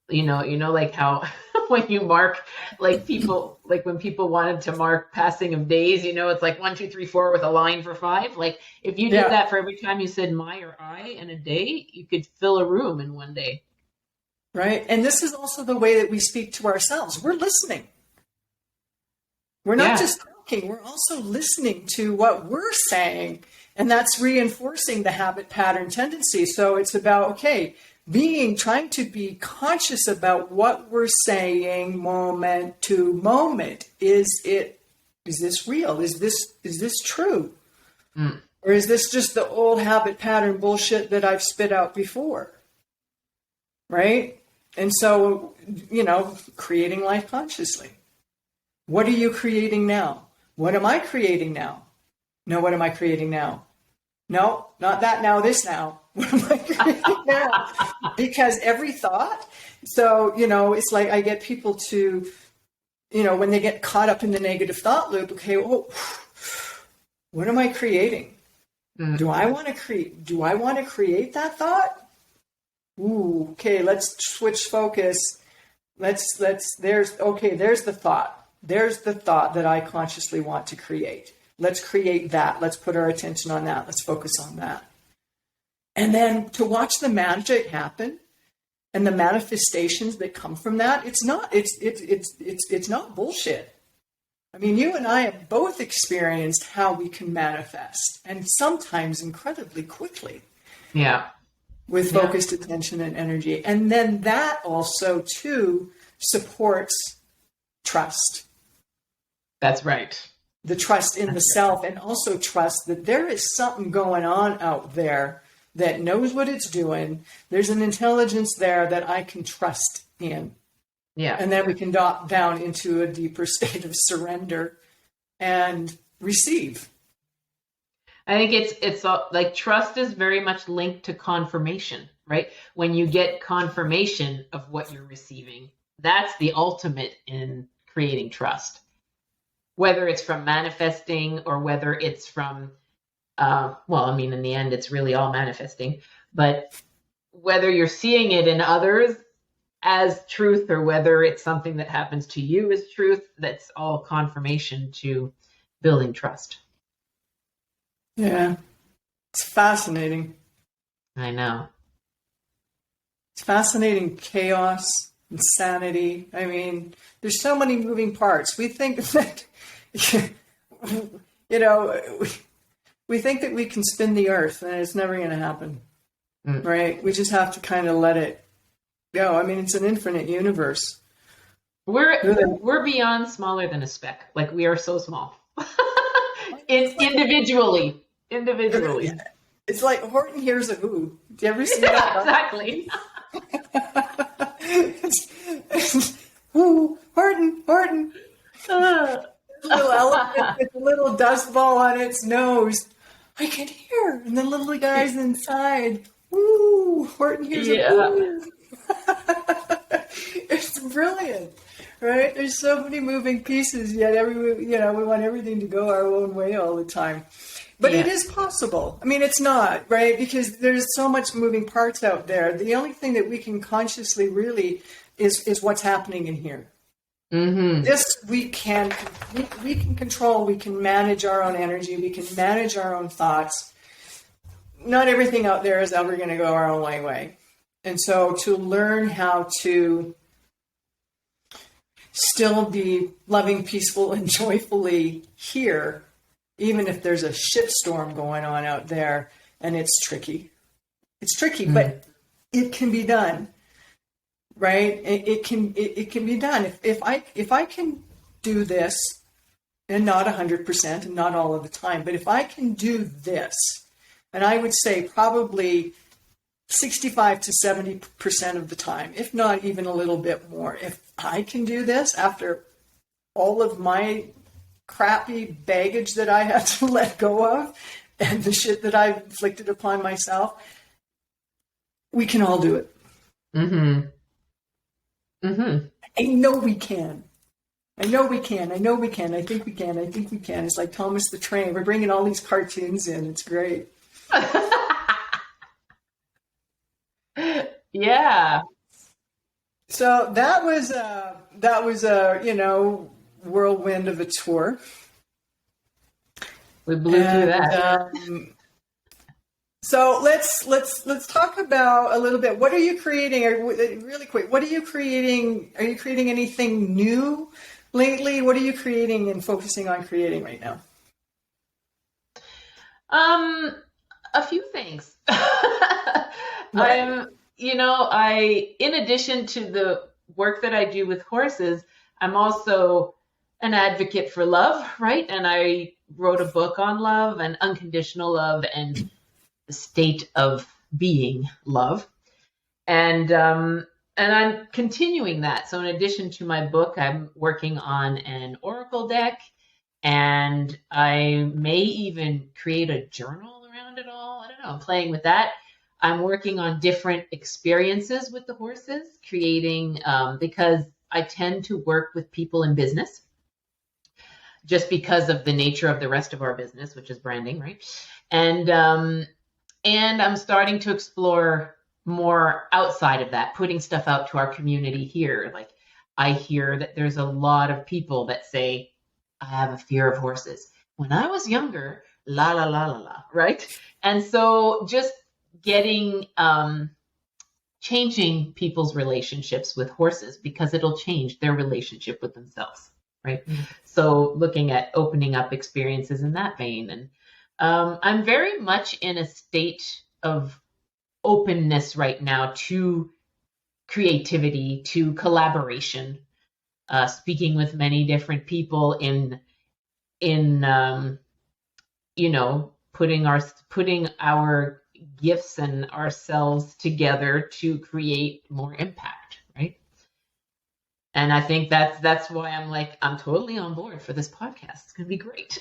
like how when you mark, like people, like when people wanted to mark passing of days, it's like 1, 2, 3, 4 with a line for 5. Like, if you did that for every time you said my or I in a day, you could fill a room in one day. Right. And this is also the way that we speak to ourselves. We're listening. We're not just talking. We're also listening to what we're saying. And that's reinforcing the habit pattern tendency. So it's about, trying to be conscious about what we're saying moment to moment. Is this real? Is this true? Or is this just the old habit pattern bullshit that I've spit out before? Right? And so, creating life consciously. What are you creating now? What am I creating now? No, what am I creating now? No, not that now, this now. What am I creating now? Because every thought, so, it's like I get people to, when they get caught up in the negative thought loop, what am I creating? Do I want to create that thought? Ooh, okay, let's switch focus. There's the thought. There's the thought that I consciously want to create. Let's create that. Let's put our attention on that. Let's focus on that. And then to watch the magic happen and the manifestations that come from that, it's not bullshit. I mean, you and I have both experienced how we can manifest, and sometimes incredibly quickly. Yeah. With focused attention and energy. And then that also, too, supports trust. That's right. The trust in the self, and also trust that there is something going on out there that knows what it's doing. There's an intelligence there that I can trust in. Yeah. And then we can drop down into a deeper state of surrender and receive. I think it's all, like, trust is very much linked to confirmation, right? When you get confirmation of what you're receiving, that's the ultimate in creating trust. Whether it's from manifesting or whether it's from, well, I mean, in the end, it's really all manifesting, but whether you're seeing it in others as truth or whether it's something that happens to you as truth, that's all confirmation to building trust. Yeah. It's fascinating. I know. It's fascinating chaos, insanity. I mean, there's so many moving parts. We think that, you know, we think that we can spin the earth and it's never going to happen, right? We just have to kind of let it go. I mean, it's an infinite universe. We're beyond smaller than a speck. Like, we are so small. Individually. It's like Horton Hears a Who. Do you ever see that? Exactly. Who? Horton. Little elephant with a little dust ball on its nose. I can hear. And the little guy's inside. Woo! Horton Hears a Who. It's brilliant, right? There's so many moving pieces, yet we want everything to go our own way all the time. But it is possible. I mean, it's not, right? Because there's so much moving parts out there. The only thing that we can consciously really is what's happening in here. Mm-hmm. This we can control. We can manage our own energy. We can manage our own thoughts. Not everything out there is ever going to go our own way. And so to learn how to still be loving, peaceful, and joyfully here, even if there's a shitstorm going on out there, and it's tricky. It's tricky, but it can be done, right? It can be done. If I can do this, and not 100% and not all of the time, but if I can do this, and I would say probably 65 to 70% of the time, if not even a little bit more, if I can do this after all of my crappy baggage that I had to let go of and the shit that I've inflicted upon myself, we can all do it. Mm-hmm. Mm-hmm. I know we can. I think we can. It's like Thomas the Train. We're bringing all these cartoons in. It's great. Yeah. So that was a whirlwind of a tour. We blew through that. So let's talk about a little bit. What are you creating? Really quick. What are you creating? Are you creating anything new lately? What are you creating and focusing on creating right now? A few things. Right. In addition to the work that I do with horses, I'm also an advocate for love, right? And I wrote a book on love and unconditional love and the state of being love. And I'm continuing that. So in addition to my book, I'm working on an oracle deck, and I may even create a journal around it all. I don't know. I'm playing with that. I'm working on different experiences with the horses, creating, because I tend to work with people in business just because of the nature of the rest of our business, which is branding, right? And I'm starting to explore more outside of that, putting stuff out to our community here. Like, I hear that there's a lot of people that say, I have a fear of horses. When I was younger, la, la, la, la, la, right? And so just getting, changing people's relationships with horses, because it'll change their relationship with themselves, right? Mm-hmm. So looking at opening up experiences in that vein. And I'm very much in a state of openness right now to creativity, to collaboration, speaking with many different people in putting our gifts and ourselves together to create more impact, right? And I think that's why I'm like, I'm totally on board for this podcast. It's going to be great.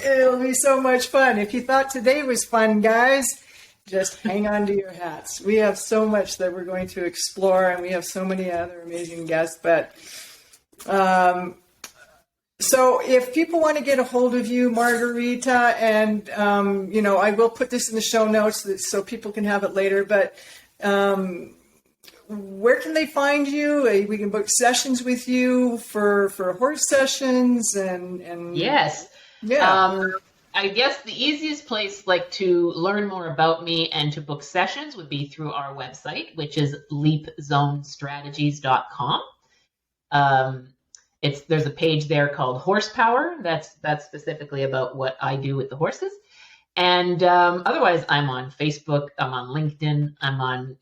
It'll be so much fun. If you thought today was fun, guys, just hang on to your hats. We have so much that we're going to explore, and we have so many other amazing guests. But so if people want to get a hold of you, Margarita, and, I will put this in the show notes so people can have it later, but where can they find you? We can book sessions with you for horse sessions and Yes. Yeah. I guess the easiest place to learn more about me and to book sessions would be through our website, which is LeapZoneStrategies.com. There's a page there called Horsepower. That's specifically about what I do with the horses. And otherwise, I'm on Facebook. I'm on LinkedIn. I'm on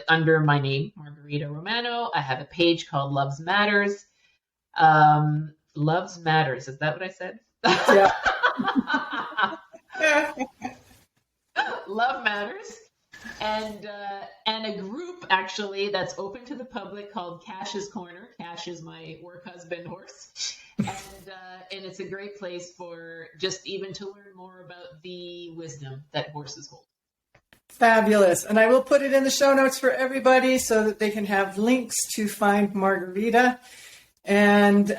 under my name, Margarita Romano. I have a page called Loves Matters. Loves Matters. Is that what I said? Yeah. Love Matters. And a group actually that's open to the public called Cash's Corner. Cash is my work husband horse, and it's a great place for just even to learn more about the wisdom that horses hold. Fabulous. And I will put it in the show notes for everybody so that they can have links to find Margarita. And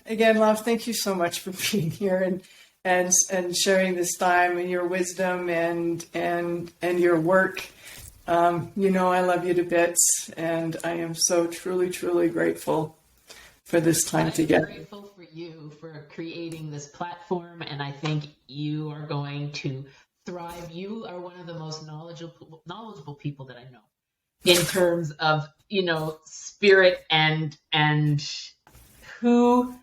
again, love, thank you so much for being here and sharing this time and your wisdom and your work. I love you to bits, and I am so truly, truly grateful for this time together. I'm grateful for you for creating this platform, and I think you are going to thrive. You are one of the most knowledgeable people that I know in terms of, spirit and who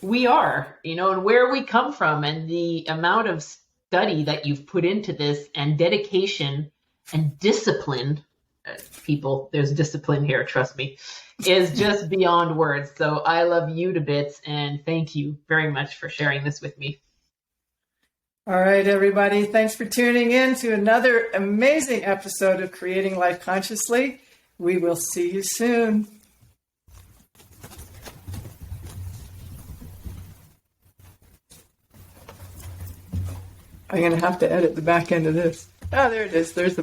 we are, and where we come from, and the amount of study that you've put into this, and dedication and discipline. People, there's discipline here, trust me, is just beyond words. So I love you to bits, and thank you very much for sharing this with me. All right, everybody. Thanks for tuning in to another amazing episode of Creating Life Consciously. We will see you soon. I'm going to have to edit the back end of this. Oh, there it is. There's the